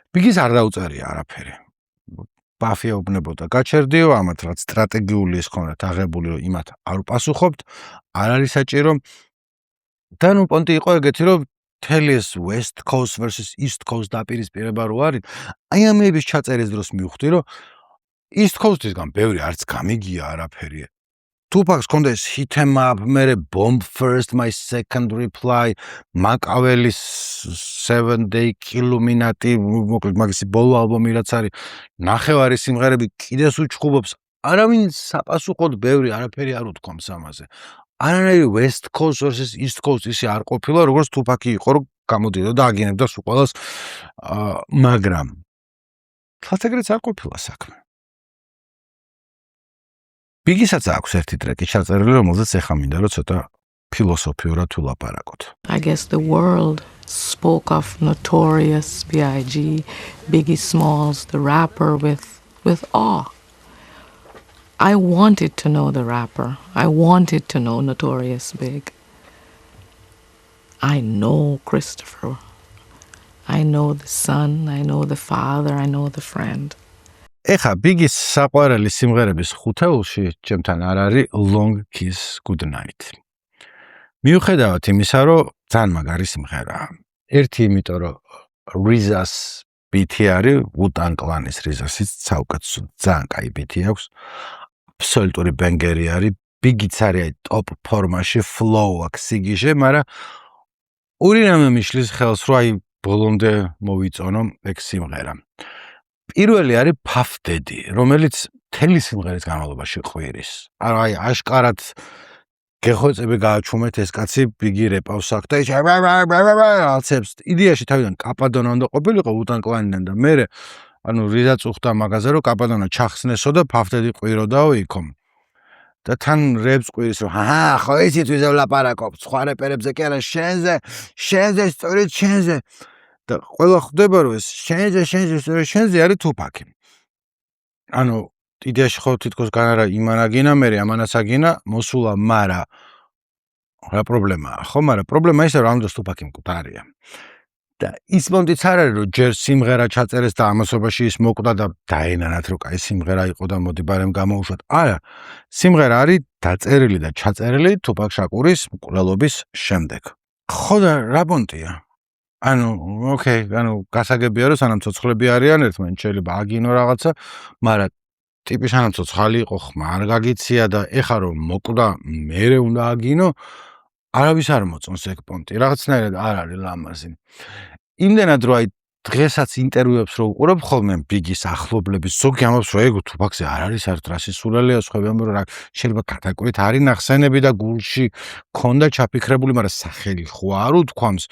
Biggie-ს არ დაუწერია არაფერი. Puffy ეუბნებოდა გაჩერდიო, ამათ რაც სტრატეგიული ის ხონდათ აღებული, რომ იმათ არ უპასუხობთ, არ არის საჭირო. და ნუ პონტი იყო ეგეთი, რომ მთელი ეს West Coast versus East Coast დაპირისპირება რო არის, აი ამების ჩაწერის დროს მივხვდი, რომ East Coast-ისგან ბევრი არც გამიგია არაფერი. Tupac-ს ქონდა ეს hit em up, მერე Bomb First, My Second Reply, მაკაველის 7 Day Illuminati, მოკლედ მაგისი ბოლო ალბომი რაც არის, ნახევარი სიმღერები კიდეს უჩხუბობს, არავინ საპასუხოდ ბევრი არაფერი არ უთქვამს ამაზე. არანაირი West Coast versus East Coast ისე არ ყოფილა, როგორც Tupac-ი იყო, რომ გამოდიოდა და აგინებდა სულ ყველას, მაგრამ თლაც ეგრეც არ ყოფილა საქმე. ბიგისაც აქვს ერთი ტრეკი ჩაწერილი, რომელზეც ეხა მინდა რომ ცოტა ფილოსოფიურად ვილაპარაკოთ. I guess the world spoke of Notorious B.I.G., Biggie Smalls, the rapper with awe. I wanted to know the rapper. I wanted to know Notorious Big. I know Christopher. I know the son, I know the father, I know the friend. ეხა ბიგის საყვარელი სიმღერების ხუთეულში ჩემთან არ არის Long Kiss Goodnight. მიუხედავად იმისა, რომ ძალიან მაგარი სიმღერაა. ერთი იმიტომ, რომ RZA-ს ბითი არის, Wu-Tang Clan-ის RZA-სიც საუკეთესო ძალიან კაი ბითი აქვს. აბსოლუტური ბენგერი არის. ბიგიც არის ტოპ ფორმაში, flow აქვს სიგიჟე, მაგრამ ორი რამე მიშლის ხელს, რომ აი ბოლომდე მოვიწონო ეგ სიმღერა. პირველი არის Puff Daddy, რომელიც მთელი სიმღერის განმავლობაში ყვირის. აი აშკარად გეხოცები გააჩუმეთ ეს კაცი ბიგი რეპავს აქ და ალცებს იდეაში თავიდან კაპადონა უნდა ყოფილიყო Wu-Tang Clan-დან და მე ანუ RZA წუხდა მაგაზე რომ კაპადონა ჩახსნესო და Puff Daddy ყვიროდაო იქო. და თან რეპს ყვირის რომ ხო იცით ვიზე ვლაპარაკობ სხვა რეპერებზე კი არა შენზე სწორედ შენზე და ყველა ხვდება რომ ეს შენზე სწორედ შენზე არის Tupac-ი. ანუ იდეაში ხო თითქოს განარა იმანაგინა მე ამანაც აგინა მოსულა მარა რა პრობლემაა ხო მაგრამ პრობლემა ისე რომ ამდენს Tupac-ი მკვდარია. და ის მომდიც არ არის რომ ჯერ სიმღერა ჩაწერეს და ამასობაში ის მოკვდა და დაენანათ რომ კაი სიმღერა იყო და მოდი ბარემ გამოუშვათ. არა, სიმღერა არის დაწერილი და ჩაწერილი Tupac Shakur-ის მკვლელობის შემდეგ. ხო და რა პონტია? ანუ ოკეი, ანუ გასაგებია რომ სანამ ცოცხლები არიან ერთმანეთს შეიძლება აგინო რაღაცა, მაგრამ ტიპი სანამ ცოცხალი იყო ხმა არ გაგიცია და ეხა რომ მოკვდა მერე უნდა აგინო, არავის არ მოწონს ეგ პონტი. რაღაცნაირად არ არის ლამაზი. იმდენად რომ აი დღესაც ინტერვიუებს რო უყურებ ხოლმე ბიგის ახლობლების ზოგი ამბობს რომ ეგ Tupac-ზე არ არის არც რასისულელია სხვებიან რომ რა შეიძლება კატაკურით არის ნახსენები და გულში ქონდა ჩაფიქრებული, მაგრამ სახელი ხო არ უთქვამს.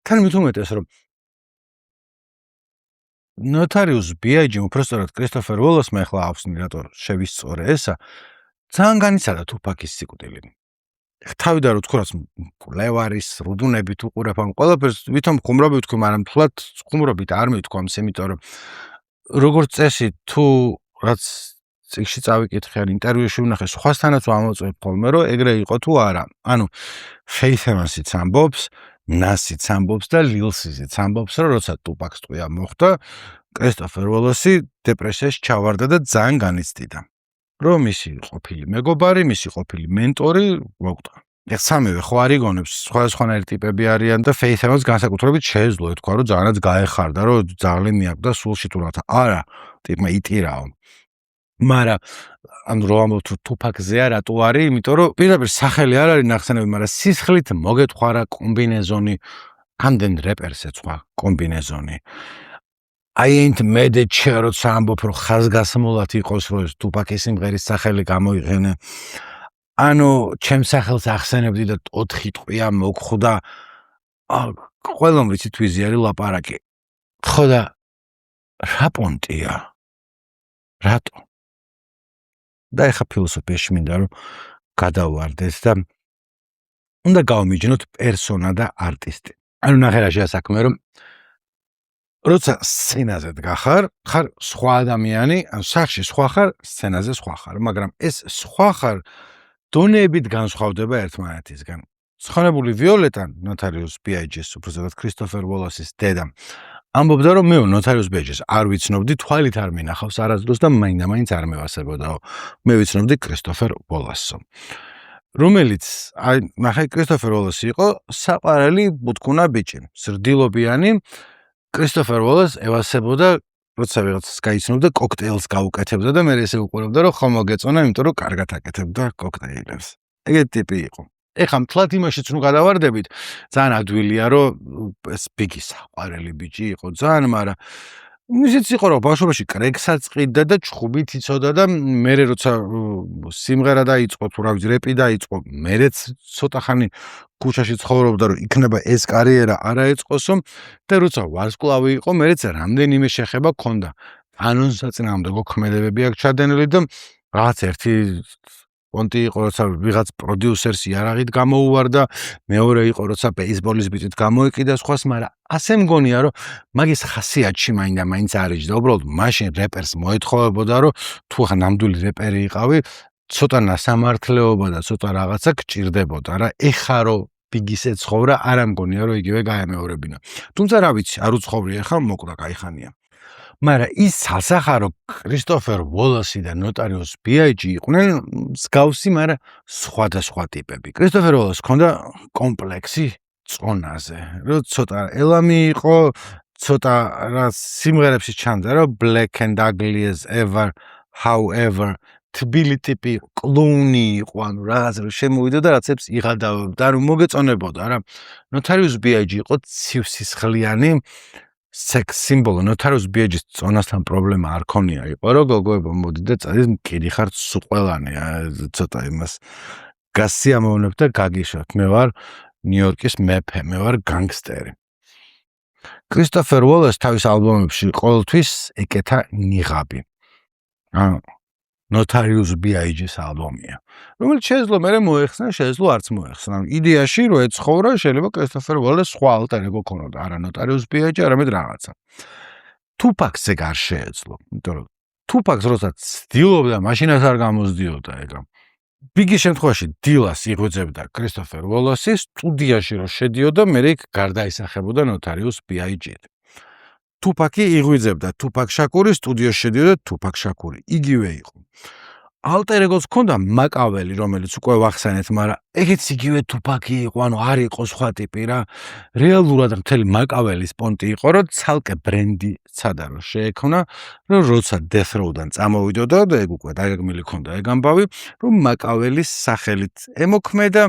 თან მithumetes რომ Notorious B.I.G. უბრალოდ Christopher Wallace-მა ახლა ახსნი რატო შევისწორე ესა ძალიან განიცადა Tupac-ის სიკვდილი. თავიდან რო თქვა რომ კვლევარის რუდუნებით უყურებ ამ ყველაფერს ვითომ ხუმრობი ვთქვი, მაგრამ თლად ხუმრობით არ მithქვამს, იმიტომ რომ როგორც წესი თუ რაც წიგნში წავიკითხე ან ინტერვიუში ვნახე სხვასთანაც ვამოწმებ ხოლმე რომ ეგრე იყო თუ არა. ანუ Faith Evans-იც ამბობს, Nas-იც ამბობს და Lil Sis-იც ამბობს რომ როცა Tupac-ს ტყვია მოხდა, Christopher Wallace-ი დეპრესიაში ჩავარდა და ძალიან განიცდიდა. რომ მისი ყოფილი მეგობარი, მისი ყოფილი მენტორი მოკვდა. ეხ სამივე ხო არ იგონებს, სხვადასხვანაირი ტიპები არიან და Faith Evans განსაკუთრებით შეეძლო ეთქვა, რომ ძალიანაც გაეხარდა, რომ ძალიან მიაკვდა სულში თუ რათა. არა, ტიპმა იტირაო. მაგრამ ანუ რო ამბობთ რომ Tupac-ზე რატო არის, იმიტომ რომ პირდაპირ სახელი არ არის ნახსენები, მაგრამ სისხლით მოგეთხვარა კომბინეზონი, ამდენ რეპერს ეცვა კომბინეზონი. I ain't mad at you, როცა ამბობ რომ ხაზგასმულად იყოს რომ ეს Tupac-ის სიმღერის სახელი გამოიყენე. ანუ ჩემს სახელს ახსენებდი და 4 ტყვია მოგხვდა. ყველამ ვიცით ვიზი არის ლაპარაკი. ხო და რა პონტია? რატო? და ეხა ფილოსოფიაში მინდა რომ გადავვარდეთ და უნდა გავმიჯნოთ პერსონა და არტისტი. ანუ ნახე რა შეასაქმე რომ როცა სცენაზე დგახარ, ხარ სხვა ადამიანი, ან სახში სხვა ხარ, სცენაზე სხვა ხარ, მაგრამ ეს სხვა ხარ დონეებით განსხვავდება ერთმანეთისგან. ცხონებული ვიოლეტა Notorious B.I.G.-ს, უბრალოდ Christopher Wallace-ის დედა, ამბობდა რომ მე Notorious B.I.G.-ს არ ვიცნობდი, თვალით არ მინახავს არასდროს და მაინდა-მაინც არ მევასებოდაო. მე ვიცნობდი Christopher Wallace-ს. რომელიც აი ნახე Christopher Wallace იყო საყვარელი ბუთქუნა ბიჭი, სრდილობიანი Christopher Wallace ევასებოდა, როცა ვიღაცას გაიცნობდა, კოქტეილს გაუკეთებდა და მე ესე უყურებდა, რომ ხომ მოგეწონა, იმიტომ რომ კარგად აკეთებდა კოქტეილებს. ეგეთი ტიპი იყო. ეხლა მთლად იმაშიც ნუ გადავარდებით, ძალიან ადვილია, რომ ეს ბიგი საყვარელი ბიჭი იყო ძალიან, მაგრამ ისიც იყო რომ ბავშვობაში კრეკსაც ყიდდა და ჩხუბით იცოდა და მე როცა სიმღერა დაიწყო თუ რა ვიცი რეპი დაიწყო მეც ცოტა ხანი ქუჩაში ცხოვრობდა რომ იქნება ეს კარიერა არ აეწყოსო და როცა ვარსკვლავი იყო მეც რამდენიმე შეხება ქონდა ანონსსაწინააღმდეგო ქმედებები აქ ჩადენილი და რაღაც ერთი პონტი იყო როცა ვიღაც პროდიუსერს იარაღით გამოუვარდა მეორე იყო როცა ბეისბოლის ბიტით გამოიყიდა სხვას მაგრამ ასე მგონია რომ მაგის ხასიათში მაინც არის და უბრალოდ მაშინ რეპერს მოეთხოვებოდა რომ თუ ხან ნამდვილი რეპერი იყავი ცოტა ნასამართლეობა და ცოტა რაღაცა გჭირდებოდა რა ეხა რომ ბიგის ეცხოვრა არ ამგონია რომ იგივე გაემეორებინა თუმცა რა ვიცი არ უცხოვრია ხა მოკდა кайხანია მაგრამ ის სასახარო კრისტოფერ ვოლასი და ნოტარიუს B.I.G იყვნენ მსგავსი, მაგრამ სხვადასხვა ტიპები. კრისტოფერ ვოლასს ჰქონდა კომპლექსი წონაზე, რომ ცოტა ელამი იყო, ცოტა რა სიმღერებში ჩანდა, რომ Black and Ugly as Ever, However, თბილი ტიპი კლოუნი იყო, ანუ რაღაც რომ შემოვიდა და რაღაცებს იღადავდა, რომ მოგეწონებოდა რა. ნოტარიუს B.I.G იყო ცივსისხლიანი sex symbol ნოტარიუს B.I.G-ს წონასთან პრობლემა არ ქონია იყო რომ გოგოებო მოდი და წადის მკირი ხარ სუყველანი ცოტა იმას გასიამოვნებ და გაგიშოთ მე ვარ ნიუ-იორკის მეფე მე ვარ განგსტერი კრისტოფერ ვოლას თავის ალბომებში ყოველთვის ეკეთა ნიღაბი ნოტარიუს B.I.G-ს ალბომია რომელიც შეეძლო მე მოეხსნა შეეძლო არც მოეხსნა იდეაში რომ ეცხოვრა შეიძლება კრისტოფერ ვოლას სხვა ალტერ ეგო ქონოდა არა ნოტარიუს B.I.G არამედ რაღაცა თუპაკს ეგ არ შეეძლო იმიტომ რომ თუპაკს როცა ცდილობდა მაშინაც არ გამოსდიოდა ეგა ბიგის შემთხვევაში დილას იღვიძებდა კრისტოფერ ვოლასი სტუდიაში რომ შედიოდა მე იქ გარდაისახებოდა ნოტარიუს B.I.G თუპაკი იღვიძებდა თუპაკ შაკური სტუდიაში შედიოდა თუპაკ შაკური იგივე იყო ალტერ ეგოს ჰქონდა მაკაველი რომელიც უკვე ვახსენეთ მაგრამ ეგეც იგივე თუპაკი იყო ანუ არ იყო სხვა ტიპი რა რეალურად მთელი მაკაველის პონტი იყო რომ ცალკე ბრენდი ცადა რომ შეექმნა რომ როცა Death Row-დან წამოვიდოდა და ეგ უკვე დაგეგმილი ჰქონდა ეგ ამბავი რომ მაკაველის სახელით ემოქმედა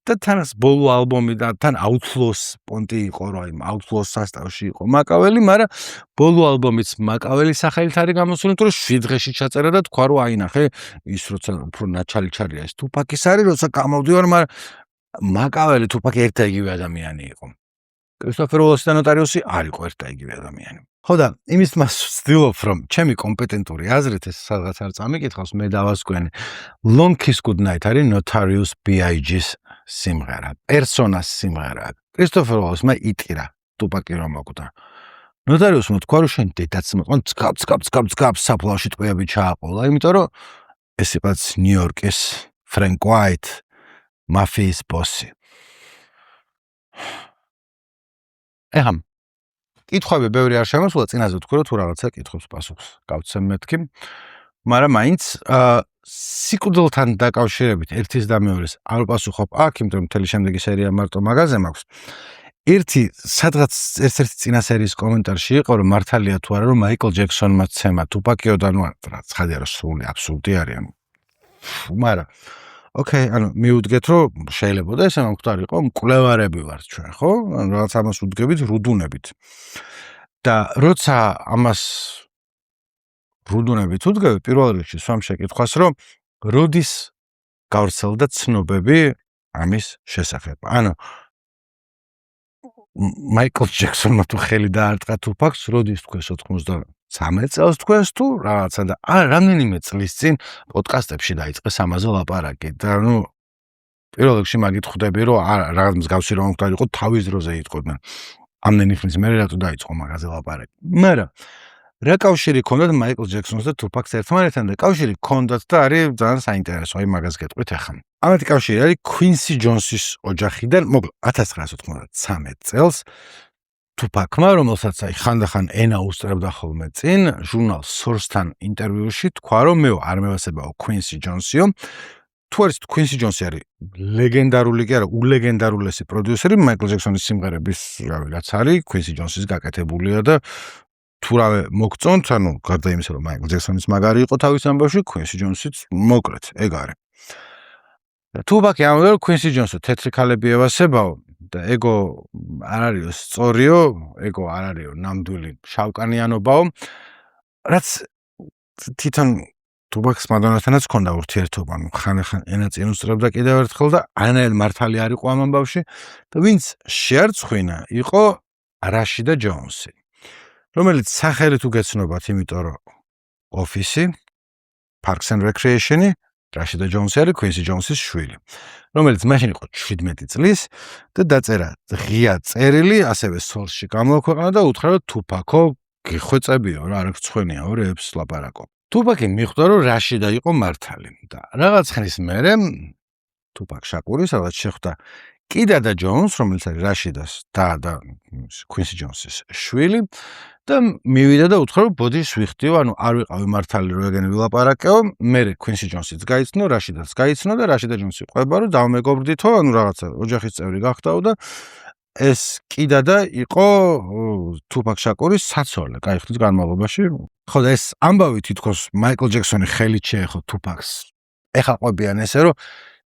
და თან ბოლო ალბომი და თან Outlaws პონტი იყო რომ აი Outlaws სასტავში იყო მაკაველი, მაგრამ ბოლო ალბომიც მაკაველის სახელით არის გამოსული, თუ 7 დღეში ჩაწერა და თქვა რომ აინახე ის როცა უფრო ნაჩალი ჩარია ეს თუპაკის არის, როცა გამოვდივარ, მაგრამ მაკაველი თუპაკი ერთ და იგივე ადამიანი იყო. კრისტოფერ ვოლასი და ნოტარიუსი არ იყო ერთ და იგივე ადამიანი. ხო და იმის მას ვცდილობ რომ ჩემი კომპეტენტური აზრით ეს სადღაც არ წამიკითხავს მე დავასკვენი Long Kiss Goodnight არის Notorious B.I.G-ს სიმღერა პერსონას სიმღერა კრისტოფერ ვოლასმა იტირა თუპაკი რომ მოკვდა ნოტარიუსმა თქვა რომ შენ დედაც მოყვან ცკაპ საფლავში ტყვეები ჩააყოლა იმიტომ რომ ეს იყო ნიუ-იორკის Frank White მაფიის ბოსი ეჰამ კითხვები ბევრი არ შემოსულა წინაზე თქვი რომ თუ რაღაცა კითხავს პასუხს გავცემ მეთქი მაგრამ მაინც სიკვდილთან დაკავშირებით ერთის და მეორეს არ პასუხობ აქ იმიტომ რომ მთელი შემდეგი სერია მარტო მაგაზე მაქვს ერთი სადღაც ერთ-ერთი წინა სერიის კომენტარში იყო რომ მართალია თუ არა რომ მაიკლ ჯექსონმა ცემა თუპაკიოდან რა ცხადია რომ სული აბსურდი არის მაგრამ ოკეი, ანუ მიუდგეთ რომ შეიძლება და ესე მომხდარიყო მკვლევარები ვართ ჩვენ, ხო? ანუ რაღაც ამას უდგებით რუდუნებით. და როცა ამას რუდუნებით უდგები, პირველ რიგში სვამ შეკითხვას, რომ როდის გავრცელდა ცნობები ამის შესახებ. ანუ მაიკლ ჯექსონმა თუ ხელი დაარტყა თუპაკს, როდის თქვენს 93 წელს თქვენს თუ რაღაცა და რამდენიმე წლის წინ პოდკასტებში დაიწყეს ამაზე ლაპარაკი და ნუ პირველ რიგში მაგით ხვდები რომ რაღაც მსგავსი რომ მქონდა თავის დროზე იტყოდნენ ამდენი ხნის მერე რატო დაიწყო მაგაზე ლაპარაკი მაგრამ რა კავშირი ქონდათ მაიკლ ჯექსონს და თუპაკს ერთმანეთთან და კავშირი ქონდათ და არის ძალიან საინტერესო აი მაგას გეტყვით ახლა ამათი კავშირი არის Quincy Jones-ის ოჯახიდან მოკლედ 1993 წელს თუპაკმა, რომელსაც აი ხანდახან ენა უსწრებდა ხოლმე წინ, ჟურნალ Source-თან ინტერვიუში თქვა, რომ მე არ მევასებაო Quincy Jones-იო. თუ არის Quincy Jones-ი არის ლეგენდარული კი არა, ულეგენდარულესი პროდიუსერი მაიკლ ჯექსონის სიმღერების, რავი, რაც არის Quincy Jones-ის გაკეთებულია და თუ რავი მოგწონთ, ანუ გარდა იმისა, რომ მაიკლ ჯექსონის მაგარი იყო თავის ამბავში, Quincy Jones-იც მოკლედ ეგ არის. თუპაკი ამბობდა, რომ Quincy Jones-ო თეთრი ქალები ევასებაო და ეგო არ არისო სწორიო, ეგო არ არისო ნამდვილი შავკანიანობაო, რაც თვითონ ტუბაქს მადონასთანაც ჰქონდა ურთიერთობა, ხან-ხან ენაწინ უსწრებდა კიდევ ერთხელ და არანაირ მართალი არ იყო ამ ამბავში და ვინც შეარცხვინა იყო რაშიდა ჯონსი, რომელიც სახელით უგეცნობათ, იმიტომ რომ ოფისი, Parks and Recreation-ი, რაშიდა ჯონსი არის Quincy Jones-ის შვილი, რომელიც მაშინ იყო 17 წლის და დაწერა ღია წერილი, ასევე Source-ში გამოაქვეყნა და უთხრა რომ თუფაკო გიხვეწებიო რა, არ გწხვენიაო რეებს ლაპარაკო. თუფაკი მიხვდა რომ რაშიდა იყო მართალი და რაღაც ხნის მერე თუფაკ შაკური სადაც შეხვდა კიდა და ჯონს, რომელიც არის რაშიდას და Quincy Jones-ის შვილი და მივიდა და უთხრა რომ ბოდიშ ვიხდიო, ანუ არ ვიყავი მართალი რომ ეგენი ვილაპარაკეო, მერე Quincy Jones-იც გაიცნო, რაშიდაც გაიცნო და რაშიდა ჯონსი ყვება რომ დავმეგობრდითო, ანუ რაღაცა ოჯახის წევრი გახდაო და ეს კიდა და იყო თუფაკ შაკურის საცოლე, კაი ხნის განმავლობაში. ხო და ეს ამბავი თითქოს მაიკლ ჯექსონი ხელით შეეხო თუფაკს. ეხლა ყვებიან ესე რომ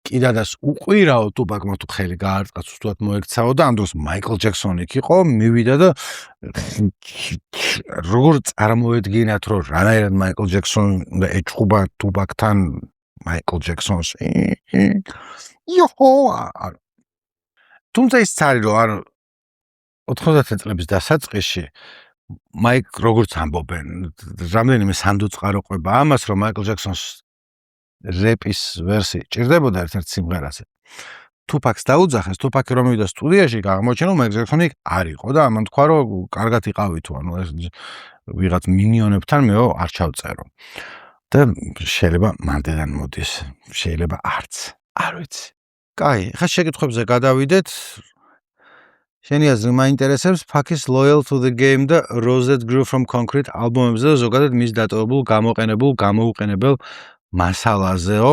კიდადას უყვირაო თუფაკმა თუ ხელი გაარტყა უბრალოდ მოექცაო და ამ დროს მაიკლ ჯექსონი იქ იყო, მივიდა და როგორ წარმოედგინათ რომ რანაირად მაიკლ ჯექსონი უნდა ეჭხუბა თუფაკთან მაიკლ ჯექსონს. იოჰო! თუმცა ის არის რომ არ 90 წლების დასაწყისში მაიკ როგორც ამბობენ, რამდენიმე სანდუწყარო ყვება ამას, რომ მაიკლ ჯექსონს რეპის ვერსი ჭირდებოდა ერთ-ერთ სიმღერაზე. თუფაკს დაუძახეს, თუფაკი რომ მივიდა სტუდიაში, აღმოჩნდა რომ მაიკლ ჯექსონი არ იყო და ამან თქვა რომ კარგად იყავი თუ ანუ ეს ვიღაც მინიონებთან მეო არ ჩავწერო. და შეიძლება მანდელან მოდის, შეიძლება არც, არ ვიცი. კაი, ხა შეკითხვებზე გადავიდეთ. შენი აზრი მაინტერესებს ფაქის Loyal to the Game და Rose That Grew from Concrete ალბომებზე და ზოგადად მის დატოვებულ გამოუყენებელ მასალაზეო,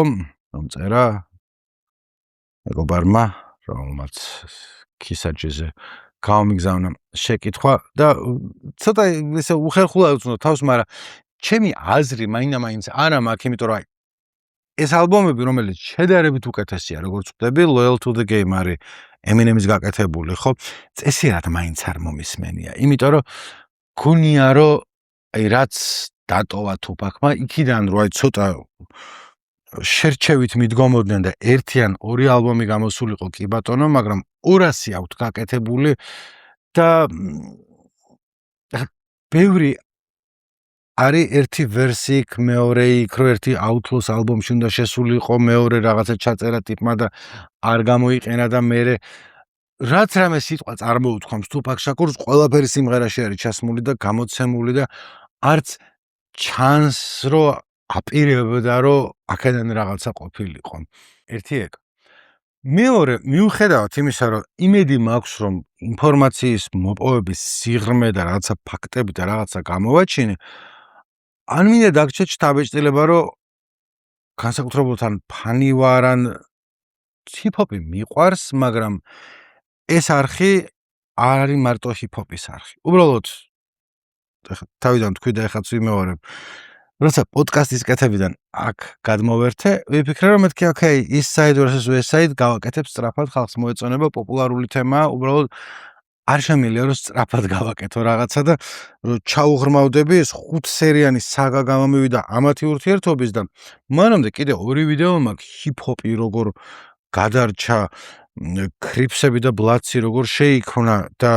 მომწერა მეგობარმა, რომელმაც ქისაჯიზე გამიგზავნა შეკითხვა და ცოტა ესე უხერხულა უცნო თავს, მაგრამ ჩემი აზრი მაინდა-მაინც არა მაქვს, იმიტომ რომ ეს ალბომები, რომელიც შედარებით უკეთესია, როგორც ვხვდები, Loyal to the Game არის Eminem-ის გაკეთებული, ხო? წესიერად მაინც არ მომისმენია, იმიტომ რომ გონია რომ აი რაც დატოვა თუფაკმა, იქიდან რო აი ცოტა შერჩევით მიდგომოდნენ და ერთი ან ორი ალბომი გამოსულიყო კი ბატონო, მაგრამ 200 აქვთ გაკეთებული და ბევრი არის ერთი ვერსი იქ, მეორე იქ, რო ერთი Outlaws ალბომში უნდა შესულიყო, მეორე რაღაცა ჩაწერა ტიპმა და არ გამოიყენა და მერე რაც რამე სიტყვა წარმოუთქვამს თუფაკ შაკურს, ყველაფერი სიმღერაში არის ჩასმული და გამოცემული და არც ჩანს რომ აპირებდა რომ აქედან რაღაცა ყოფილიყო. ერთი ეგ. მეორე, მიუხედავად იმისა, რომ იმედი მაქვს, რომ ინფორმაციის მოპოვების სიღრმე და რაღაცა ფაქტები და რაღაცა გამოვაჩინე, ან მინდა დაგჭირ შთაბეჭდილება, რომ განსაკუთრებულად ან ფანი ვარ, ან ჰიპ-ჰოპი მიყვარს, მაგრამ ეს არხი არ არის მარტო ჰიპ-ჰოპის არხი. უბრალოდ თავიდან თქვი და ეხაც ვიმეორებ. როცა პოდკასტის კეთებიდან აქ გადმოვერთე, ვიფიქრე რომ მეთქი, ოკეი, East Side versus West Side გავაკეთებ სწრაფად, ხალხს მოეწონება, პოპულარული თემაა, უბრალოდ არ შემიძლია რომ სწრაფად გავაკეთო რაღაცა და რომ ჩაუღრმავდები ეს 5 სერიანი საგა გამომივიდა ამათი ურთიერთობის და მანამდე კიდე 2 ვიდეო მაქვს ჰიპ-ჰოპი როგორ გადარჩა, კრიპსები და ბლაცი როგორ შეიქმნა და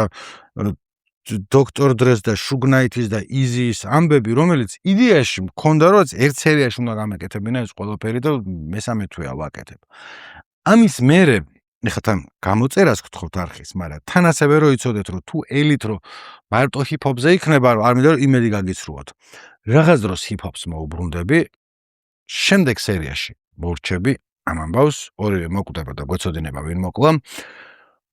Dr. Dre-ს და Suge Knight-ის და Eazy-ის ამბები, რომელიც იდეაში მქონდა რომ ერთ სერიაში უნდა გამეკეთებინა ეს ყველაფერი და მესამე თვეა ვაკეთებ. ამის მერე ეხლა თან გამოწერას გთხოვთ არხის, მაგრამ თან ასევე რომ იცოდეთ რომ თუ ელით რომ მარტო ჰიპ-ჰოპზე იქნება, რომ არ მინდა რომ იმედი გაგიცრუოთ. რაღაც დროს ჰიპ-ჰოპს მოუბრუნდები, შემდეგ სერიაში მორჩები ამ ამბავს, ორივე მოკვდება და გვეცოდინება ვინ მოკლა.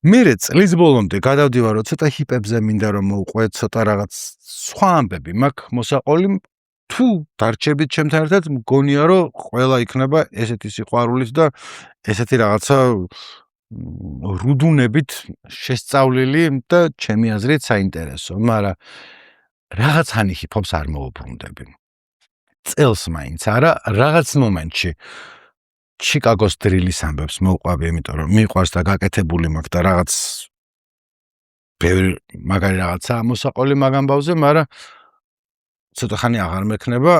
მერე წლის ბოლომდე გადავდივარ რომ ცოტა ჰიპებზე მინდა რომ მოვყვე, ცოტა რაღაც სხვა ამბები მაქვს მოსაყოლი. თუ დარჩებით ჩემთან ერთად, მგონია რომ ყველა იქნება ესეთი სიყვარულით და ესეთი რაღაცა რუდუნებით შესწავლილი და ჩემი აზრით საინტერესო, მაგრამ რაღაცანი ჰიპ-ჰოპს არ მოუბრუნდები. წელს მაინც არა, რაღაც მომენტში ჩიკაგოს დრილის ამბებს მოვყვები, იმიტომ რომ მიყვარს და გაკეთებული მაქვს და რაღაც ბევრი მაგარი რაღაცა მოსაყოლი მაგ ამბავზე, მაგრამ ცოტა ხანი აღარ მექნება,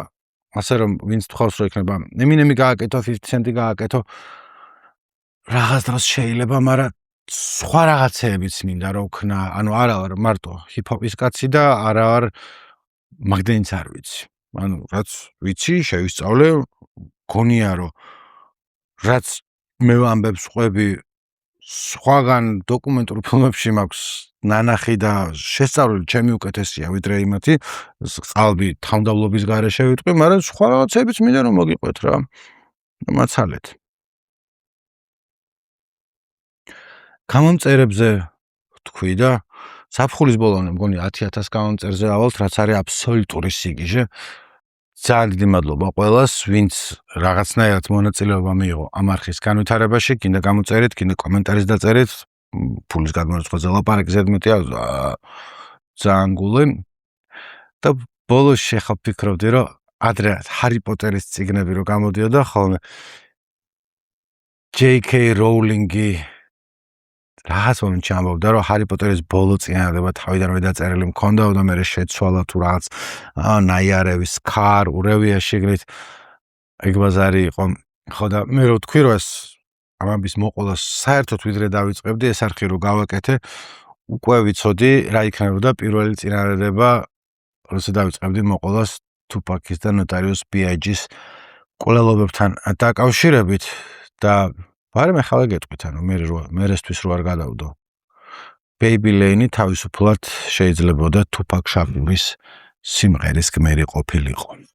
ასე რომ ვინც თხოვს რომ იქნება Eminem-ი გააკეთო, 50 Cent-ი გააკეთო, რაღაც დროს შეიძლება, მაგრამ სხვა რაღაცეებიც მინდა რომ ვქნა, ანუ არა ვარ მარტო ჰიპ-ჰოპის კაცი და არა ვარ მაგდენიც არ ვიცი. ანუ რაც ვიცი, შევისწავლე, გონია რომ რაც მე ვამბებს ყვები სხვაგან დოკუმენტურ ფილმებში მაქვს ნანახი და შესწავლილი ჩემი უკეთესია ვიდრე იმათი, ყალბი თავმდაბლობის გარეშე ვიტყვი, მაგრამ სხვა რაღაცებიც მინდა რომ მოგიყვეთ რა. მაცალეთ. გამომწერებზე თქვი და საფხულის ბოლომდე მგონი 10,000 გამომწერზე ავალთ, რაც არის აბსოლუტური სიგიჟე. ძალიან დიდი მადლობა ყველას, ვინც რაღაცნაირად მონაწილეობა მიიღო ამ არხის განვითარებაში, კიდე გამოწერით, კიდე კომენტარის დაწერით, ფულის გადმორიცხვაზე ლაპარაკი ზედმეტი ძალიან გულენ. და ბოლოს შეხა ფიქრობდი, რომ ადრე ჰარი პოტერის წიგნები რო გამოდიოდა ხოლმე J.K. Rowling-ი რაღაც მომენტში ამბობდა, რომ ჰარი პოტერის ბოლო წინადადება თავიდანვე დაწერილი მქონდა და მე შეცვალა თუ რაღაც ნაიარევის ქარ ურევია შეგრით ეგ ბაზარი იყო. ხო და მე რო თქვი რომ ეს ამბის მოყოლას საერთოდ ვიდრე დავიწყებდი ეს არხი რო გავაკეთე, უკვე ვიცოდი რა იქნებოდა პირველი წინადადება, როცა დავიწყებდი მოყოლას Tupac-ის და Notorious B.I.G-ის კვლელობებთან დაკავშირებით და მაგრამ ახლა გეტყვით, ანუ მერესთვის რო არ გადავდო. Baby Lane-ი თავისუფლად შეიძლებოდა Tupac Shakur-ის სიმღერის გმერი ყოფილიყო.